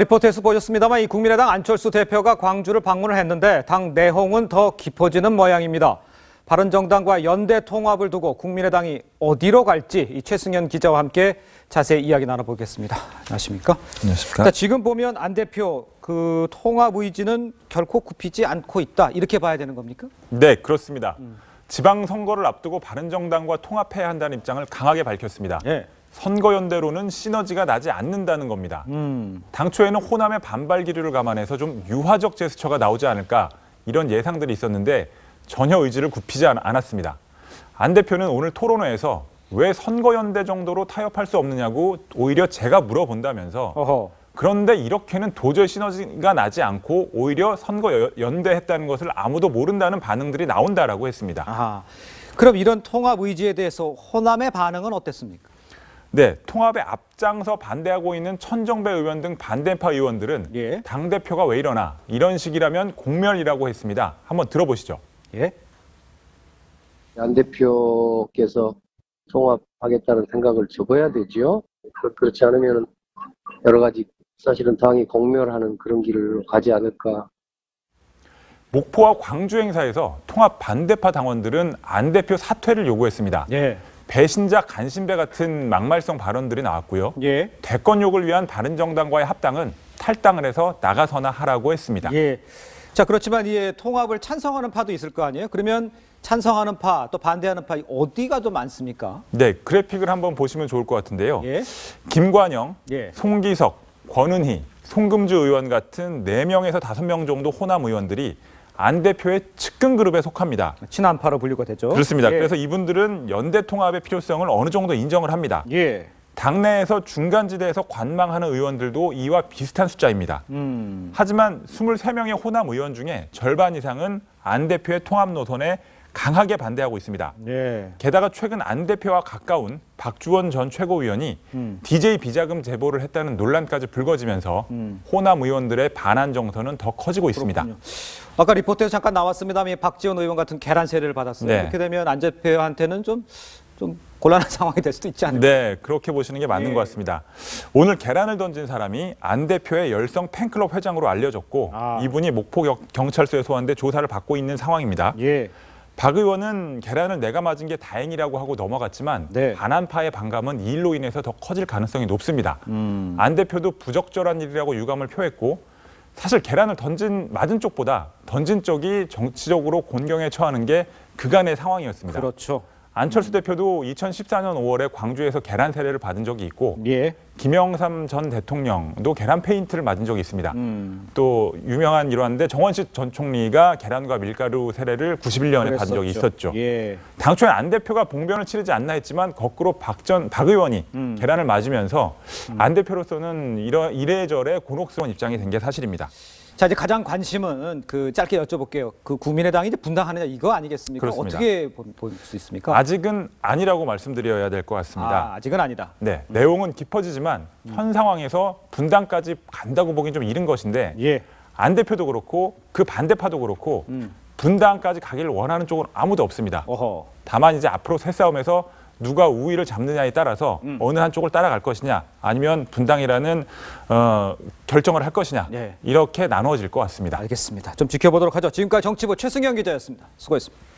리포트에서 보셨습니다만 이 국민의당 안철수 대표가 광주를 방문을 했는데 당 내홍은 더 깊어지는 모양입니다. 바른정당과 연대 통합을 두고 국민의당이 어디로 갈지 이 최승현 기자와 함께 자세히 이야기 나눠보겠습니다. 안녕하십니까? 안녕하십니까? 지금 보면 안 대표 그 통합 의지는 결코 굽히지 않고 있다 이렇게 봐야 되는 겁니까? 네, 그렇습니다. 지방선거를 앞두고 바른정당과 통합해야 한다는 입장을 강하게 밝혔습니다. 예. 선거연대로는 시너지가 나지 않는다는 겁니다. 당초에는 호남의 반발 기류를 감안해서 좀 유화적 제스처가 나오지 않을까 이런 예상들이 있었는데 전혀 의지를 굽히지 않았습니다. 안 대표는 오늘 토론회에서 왜 선거연대 정도로 타협할 수 없느냐고 오히려 제가 물어본다면서 그런데 이렇게는 도저히 시너지가 나지 않고 오히려 선거연대했다는 것을 아무도 모른다는 반응들이 나온다라고 했습니다. 아하. 그럼 이런 통합 의지에 대해서 호남의 반응은 어땠습니까? 네, 통합에 앞장서 반대하고 있는 천정배 의원 등 반대파 의원들은 예. 당대표가 왜 이러나 이런 식이라면 공멸이라고 했습니다. 한번 들어보시죠. 예. 안 대표께서 통합하겠다는 생각을 접어야 되죠. 그렇지 않으면 여러 가지 사실은 당이 공멸하는 그런 길을 가지 않을까. 목포와 광주 행사에서 통합 반대파 당원들은 안 대표 사퇴를 요구했습니다. 예. 배신자 간신배 같은 막말성 발언들이 나왔고요. 예. 대권 욕을 위한 바른정당과의 합당은 탈당을 해서 나가서나 하라고 했습니다. 예. 자, 그렇지만 이 통합을 찬성하는 파도 있을 거 아니에요? 그러면 찬성하는 파, 또 반대하는 파 어디가 더 많습니까? 네, 그래픽을 한번 보시면 좋을 것 같은데요. 예. 김관영, 예. 송기석, 권은희, 송금주 의원 같은 4명에서 5명 정도 호남 의원들이 안 대표의 측근 그룹에 속합니다. 친한파로 분류가 되죠. 그렇습니다. 예. 그래서 이분들은 연대 통합의 필요성을 어느 정도 인정을 합니다. 예. 당내에서 중간지대에서 관망하는 의원들도 이와 비슷한 숫자입니다. 하지만 23명의 호남 의원 중에 절반 이상은 안 대표의 통합 노선에 강하게 반대하고 있습니다. 예. 게다가 최근 안 대표와 가까운 박주원 전 최고위원이 DJ 비자금 제보를 했다는 논란까지 불거지면서 호남 의원들의 반한 정서는 더 커지고 있습니다. 그렇군요. 아까 리포트에서 잠깐 나왔습니다만 박지원 의원 같은 계란 세례를 받았어요. 네. 이렇게 되면 안 대표한테는 좀 곤란한 상황이 될 수도 있지 않을까? 네, 그렇게 보시는 게 맞는 예. 것 같습니다. 오늘 계란을 던진 사람이 안 대표의 열성 팬클럽 회장으로 알려졌고 이분이 목포 경찰서에 소환돼 조사를 받고 있는 상황입니다. 예. 박 의원은 계란을 내가 맞은 게 다행이라고 하고 넘어갔지만 네. 반한파의 반감은 이 일로 인해서 더 커질 가능성이 높습니다. 안 대표도 부적절한 일이라고 유감을 표했고 사실 계란을 맞은 쪽보다 던진 쪽이 정치적으로 곤경에 처하는 게 그간의 상황이었습니다. 그렇죠. 안철수 대표도 2014년 5월에 광주에서 계란 세례를 받은 적이 있고 예. 김영삼 전 대통령도 계란 페인트를 맞은 적이 있습니다. 또 유명한 일화인데 정원식 전 총리가 계란과 밀가루 세례를 91년에 받은 적이 있었죠. 예. 당초에 안 대표가 봉변을 치르지 않나 했지만 거꾸로 박 의원이 계란을 맞으면서 안 대표로서는 이래저래 곤혹스러운 입장이 된 게 사실입니다. 자, 이제 가장 관심은 짧게 여쭤볼게요. 분민의당이 이제 분당하느냐 이거 아니겠습니까? 그렇습니다. 어떻게 볼 수 있습니까? 아직은 아니라고 말씀드려야 될 것 같습니다. 아직은 아니다. 네, 내용은 깊어지지만 현 상황에서 분당까지 간다고 보긴 좀 이른 것인데 예. 안 대표도 그렇고 그 반대파도 그렇고 분당까지 가기를 원하는 쪽은 아무도 없습니다. 어허. 다만 이제 앞으로 새싸움에서 누가 우위를 잡느냐에 따라서 어느 한쪽을 따라갈 것이냐 아니면 분당이라는 결정을 할 것이냐 예. 이렇게 나누어질 것 같습니다. 알겠습니다. 좀 지켜보도록 하죠. 지금까지 정치부 최승현 기자였습니다. 수고했습니다.